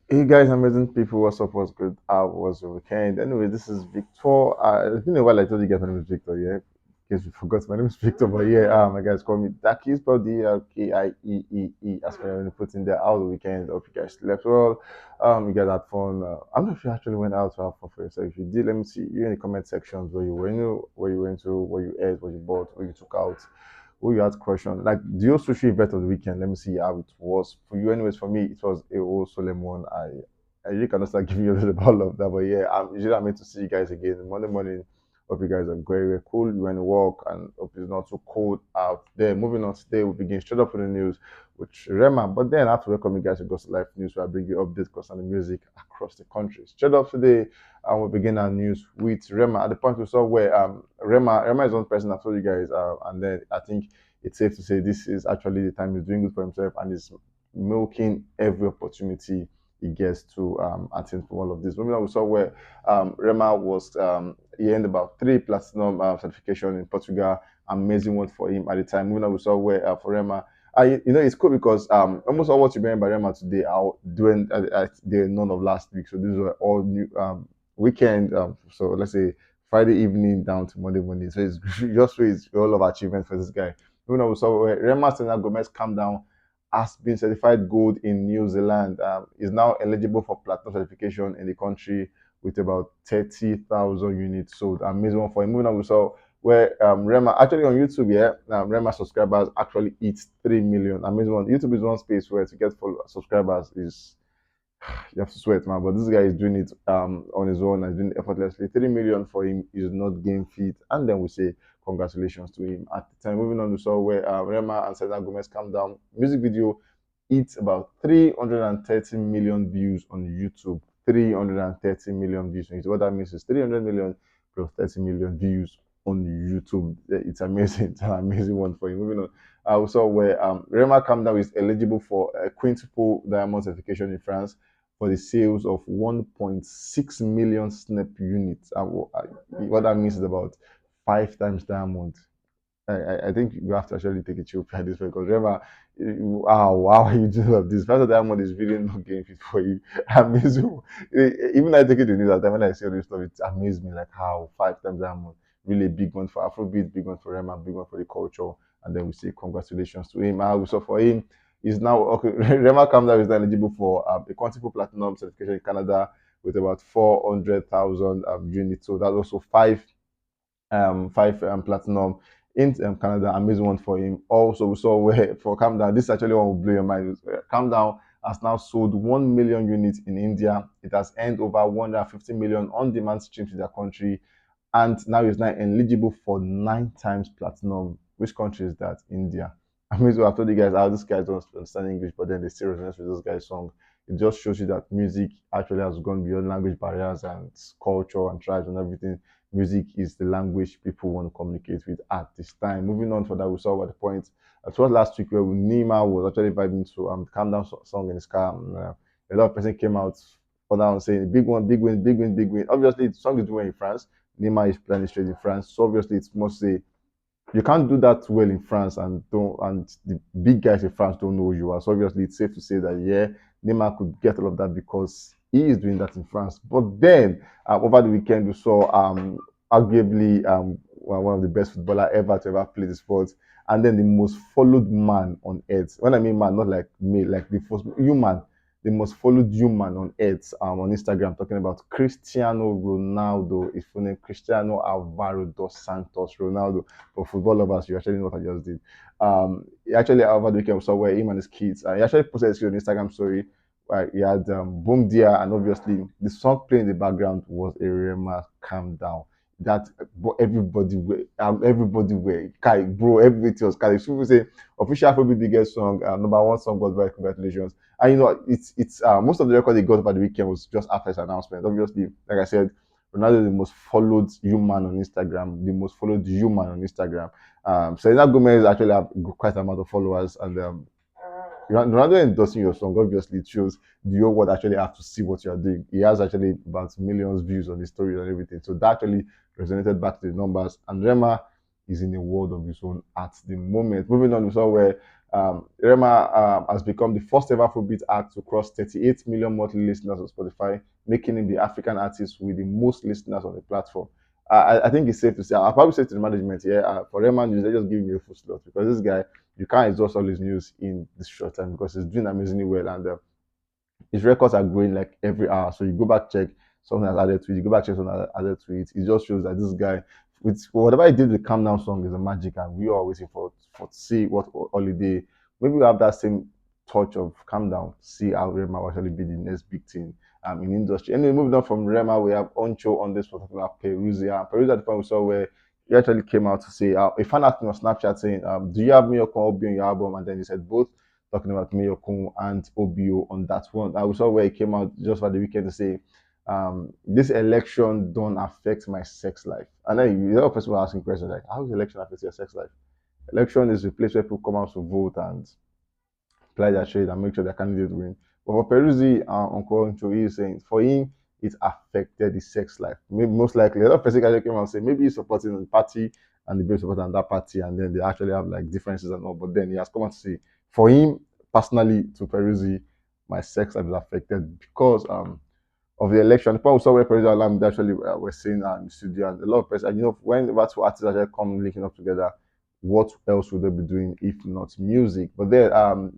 Hey guys, amazing people, what's up? What's good? How was your weekend? Anyway, this is Victor. It's been a while I told you guys my name is Victor, yeah? In case you forgot, my name is Victor, but yeah, my guys call me Daki, spelled Dkiee, as per when you put in there. How was the weekend? Hope you guys slept well. You guys had fun. I'm not sure if you actually went out to have fun for yourself. If you did, let me see you in the comment sections where you went, where you went to, where you ate, what you bought, what you took out, who you had crush on. Like the whole social event of the weekend. Let me see how it was for you. Anyways, for me, it was a whole solemn one. I really cannot start giving you a little bit all of that, but yeah, I'm usually I'm meant to see you guys again Monday morning. Hope you guys are very, very cool. You went to walk and hope it's not too cold out there. Moving on today, we begin straight up with the news with Rema. But then I have to welcome you guys to Gospel Life News where I bring you updates concerning music across the country. Straight up today, we begin our news with Rema. At the point we saw where Rema is one person I told you guys, and then I think it's safe to say this is actually the time he's doing good for himself and he's milking every opportunity he gets to attend for all of this. Moving on, we saw where Rema was he earned about 3 platinum certification in Portugal. Amazing one for him at the time. Moving on, we saw where for Rema. It's cool because almost all what you're hearing by Rema today are doing the none of last week. So these were all new weekend. So let's say Friday evening down to Monday morning. So it's just it's all of achievement for this guy. Moving on, we saw where Rema Selena Gomez calm down has been certified gold in New Zealand. Is now eligible for platinum certification in the country with about 30,000 units sold. Amazing one for him. Moving on, we saw where Rema actually on YouTube, yeah, Rema subscribers actually hit 3 million. Amazing one. YouTube is one space where to get full subscribers is you have to sweat, man. But this guy is doing it on his own and doing it effortlessly. 3 million for him is not game fit, and then we say congratulations to him. At the time, moving on to saw where Rema and Selena Gomez calm down. Music video, it's about 330 million views on YouTube. 330 million views. So what that means is 300 million plus 30 million views on YouTube. It's amazing. It's an amazing one for him. Moving on. We saw where Rema Calm Down is eligible for a quintuple diamond certification in France for the sales of 1.6 million snap units. What that means is about 5 times diamond. I think you have to actually take a chill pill this way because remember, wow, how are you doing all of this? First diamond is really not getting fit for you. Amazing. Even I take it to news at time when I see all this stuff, it amazed me like how 5 times diamond. Really big one for Afrobeat, big one for Rema, big one for the culture. And then we say congratulations to him. So for him, he's now okay. Rema Kamda is now eligible for a quantiple platinum certification in Canada with about 400,000 units. So that's also five platinum in Canada. Amazing one for him. Also, we saw where for Calm Down, this actually one will blow your mind. Calm Down has now sold 1 million units in India. It has earned over 150 million on demand streams in their country. And now it's now eligible for 9 times platinum. Which country is that? India. I mean, so I told you guys how these guys don't understand English, but then they still resonate with this guy's song. It just shows you that music actually has gone beyond language barriers and culture and tribes and everything. Music is the language people want to communicate with at this time. Moving on for that, we saw at the point towards last week where Nima was actually vibing to Calm Down song in his car. A lot of person came out for that saying big one, big win, big win, big win. Obviously, the song is doing in France. Neymar is playing straight in France, so obviously it's must say you can't do that well in France and the big guys in France don't know who you are. So obviously it's safe to say that yeah, Neymar could get all of that because he is doing that in France. But then over the weekend we saw arguably one of the best footballer ever to ever play the sport, and then the most followed man on earth. When I mean man, not like me, like the first human, the most followed human on earth on Instagram, talking about Cristiano Ronaldo. His full name Cristiano Alvaro dos Santos Ronaldo. For football lovers, you actually know what I just did. Actually, over the weekend, we saw where him and his kids, he actually posted his on Instagram story where he had Boom Dia, and obviously the song playing in the background was a Rema Calm Down. That everybody were, Ckay, bro, everything was Ckay. People say official Afrobeat biggest song, number one song was by congratulations. And it's most of the record they got over the weekend was just after his announcement. Obviously, like I said, Ronaldo is the most followed human on Instagram, the most followed human on Instagram. Selena Gomez actually have quite a amount of followers, and Ronaldo endorsing your song obviously it shows the whole world actually have to see what you are doing. He has actually about millions views on the story and everything, so that actually resonated back to the numbers. And Rema is in a world of his own at the moment. Moving on, we saw where Rema has become the first ever Afrobeat act to cross 38 million monthly listeners on Spotify, making him the African artist with the most listeners on the platform. I think it's safe to say, I'll probably say to the management, yeah, for Rema News, they just give me a full slot because this guy, you can't exhaust all his news in this short time because he's doing amazingly well. And his records are growing like every hour. So you go back check something that's added to it. You go back check something that's added to it. It just shows that this guy, with whatever he did with Calm Down song, is a magic, and we are waiting for to see what holiday. Maybe we have that same touch of Calm Down. See how Rema will actually be the next big thing in industry. Anyway, moving on from Rema, we have Oncho on this particular Peruzzi. Peruzzi at the point we saw where he actually came out to say a fan asked him on Snapchat saying, "Do you have me or Obi on your album?" And then he said both, talking about Miyokun and OBO on that one. I saw where he came out just for the weekend to say, this election don't affect my sex life. And then the other person was asking questions like, how does election affect your sex life? Election is a place where people come out to vote and apply their trade and make sure their candidate win. But for Peruzzi, Uncle Ncho, he is saying for him, it affected his sex life. Maybe most likely, a lot of person came out and say maybe he's supporting the party and the babe supporting that party, and then they actually have like differences and all. But then he has come out to say, for him personally, to Peruzzi, my sex life is affected because of the election. The point we saw where Peruzzi Alam actually were saying in the studio, and a lot of person, and when the two artists actually come linking up together, what else would they be doing if not music? But then,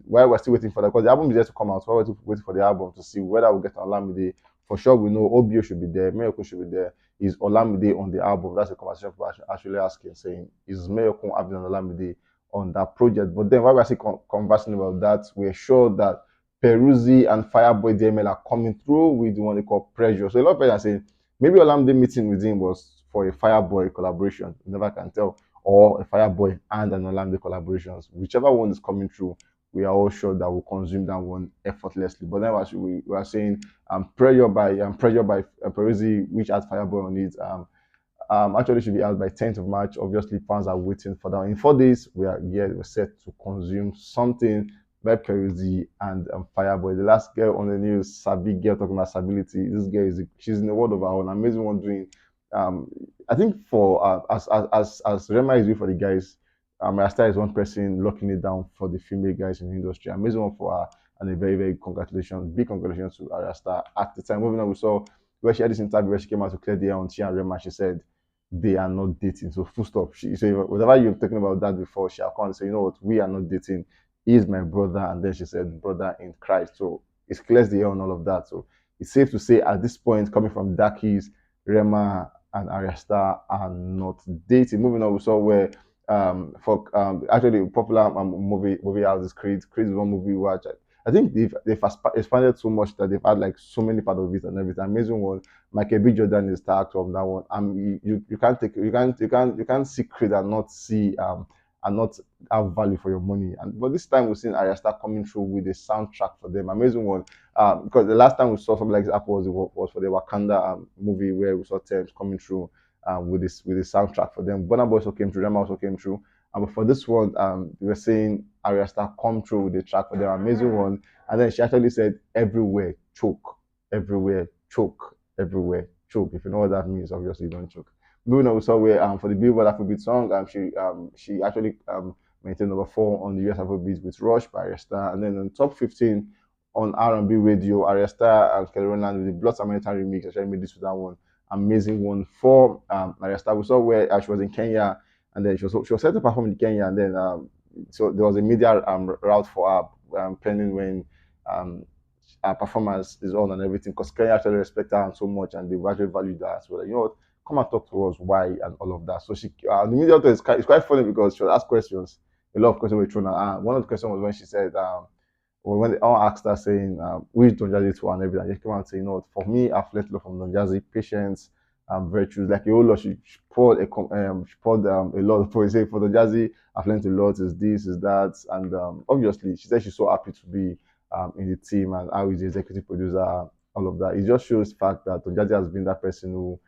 while we're still waiting for that, because the album is yet to come out, so we're waiting for the album to see whether we'll get Olamide. For sure, we know OBO should be there, Mayokun should be there. Is Olamide on the album? That's a conversation people actually asking, saying, is Mayokun having an Olamide on that project? But then, while we're still conversing about that, we're sure that Peruzzi and Fireboy DML are coming through with what they call pressure. So a lot of people are saying maybe Olamide meeting with him was for a Fireboy collaboration. You never can tell, or a Fireboy and an Olamide collaborations. Whichever one is coming through, we are all sure that we'll consume that one effortlessly. But then we are saying pressure by Peruzzi, which has Fireboy on it. Actually should be out by 10th of March. Obviously, fans are waiting for that. In 4 days, we're set to consume something by Peruzzi and Fireboy. The last girl on the news, Sabi girl talking about stability. This girl she's in the world of her own. Amazing one doing. I think for as Rema is doing for the guys, Ayra Starr is one person locking it down for the female guys in the industry. Amazing one for her, and a very very congratulations, big congratulations to Ayra Starr. At the time, moving on, we saw where she had this interview where she came out to clear the air on she and Rema. She said they are not dating. So full stop. She so whatever you've talking about that before, she come and say, you know what, we are not dating. He is my brother, and then she said, brother in Christ. So it clears the air on all of that. So it's safe to say at this point, coming from Darkies, Rema and Ayra Starr are not dating. Moving on, we saw where for actually popular movie out is Creed. Creed is one movie which I think they've expanded so much that they've had like so many part of it and everything. Amazing one. Michael B. Jordan is the actor of that one. You can't take you can't see Creed and not have value for your money. And but this time we've seen Ayra Starr coming through with a soundtrack for them. Amazing one. Because the last time we saw something like this happen was for the Wakanda movie where we saw Thames coming through with this soundtrack for them. BURNA also came through, Rema also came through. But for this one, we were saying Ayra Starr come through with the track for them. Amazing one. And then she actually said, everywhere, choke. Everywhere, choke. Everywhere, choke. If you know what that means, obviously you don't choke. Moving on, we saw where for the Billboard Afrobeat song, she actually maintained number 4 on the US Afrobeat with Rush by Ayra Starr. And then on top 15 on R&B radio, Ayra Starr and Ckay with the Blood Samaritan remix. Actually made this with that one. Amazing one for Ayra Starr. We saw where she was in Kenya, and then she was set to perform in Kenya, and then so there was a media route for her pending when her performance is on and everything, because Kenya actually respect her so much and they actually value that. So like, you know what, come and talk to us why and all of that. So she the media is quite funny because she was asked questions. A lot of questions were thrown at her. One of the questions was when she said or when they all asked her saying, which Don Jazzy to and everything, she came out and saying, you know, for me, I've learned a lot from Don Jazzy, patience, virtues. Like a whole lot, she poured a lot. For say for Don Jazzy, I've learned a lot. Is this, is that, and obviously, she said she's so happy to be in the team and how he's the executive producer, all of that. It just shows the fact that Don Jazzy has been that person who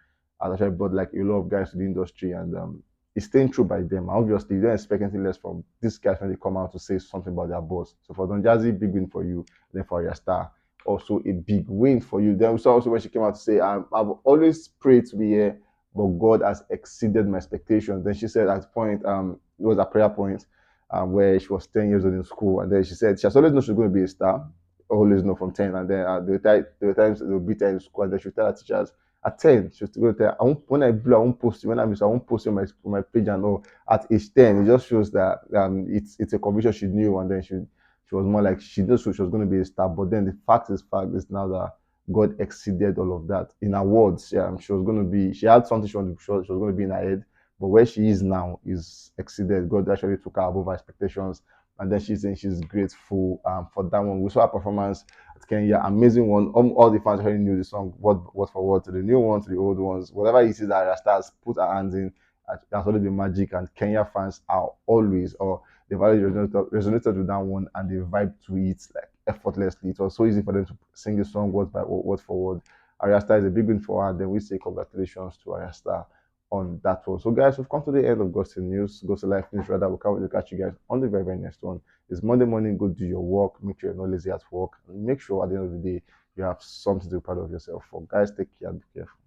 has actually brought like a lot of guys to the industry and is staying true by them. Obviously, you don't expect anything less from these guys when they come out to say something about their boss. So for Don Jazzy, big win for you. Then for Ayra Starr, also a big win for you. Then we saw also when she came out to say, I've always prayed to be here, but God has exceeded my expectations. Then she said at the point, it was a prayer point. where she was 10 years old in school, and then she said she has always known she was going to be a star, always know from 10, and then there were times they would beat her in school, and then she would tell her teachers at 10, she was going to tell, when I blow, I won't post you. When I miss, I won't post you on my page and all. At age 10, it just shows that it's a conviction she knew, and then she was more like she knew she was going to be a star. But then the fact is now that God exceeded all of that in her words. Yeah, she was going to be. She had something she was going to be in her head, but where she is now is exceeded. God actually took her above her expectations, and then she's saying she's grateful for that one. We saw her performance at Kenya, amazing one. All the fans already knew the song word for word, to the new ones, to the old ones. Whatever you see that Ayra Stars put her hands in, that's already been magic. And Kenya fans are always, or they've already resonated with that one, and they vibe to it like effortlessly. It was so easy for them to sing the song word for word. Ayra Starr is a big win for her, and then we say congratulations to Ayra Starr on that one. So, guys, we've come to the end of Gossip News, Gossip Life News, rather. We'll come to catch you guys on the very, very next one. It's Monday morning, go do your work, make sure you're not lazy at work, and make sure at the end of the day you have something to be proud of yourself for. Guys, take care and be careful.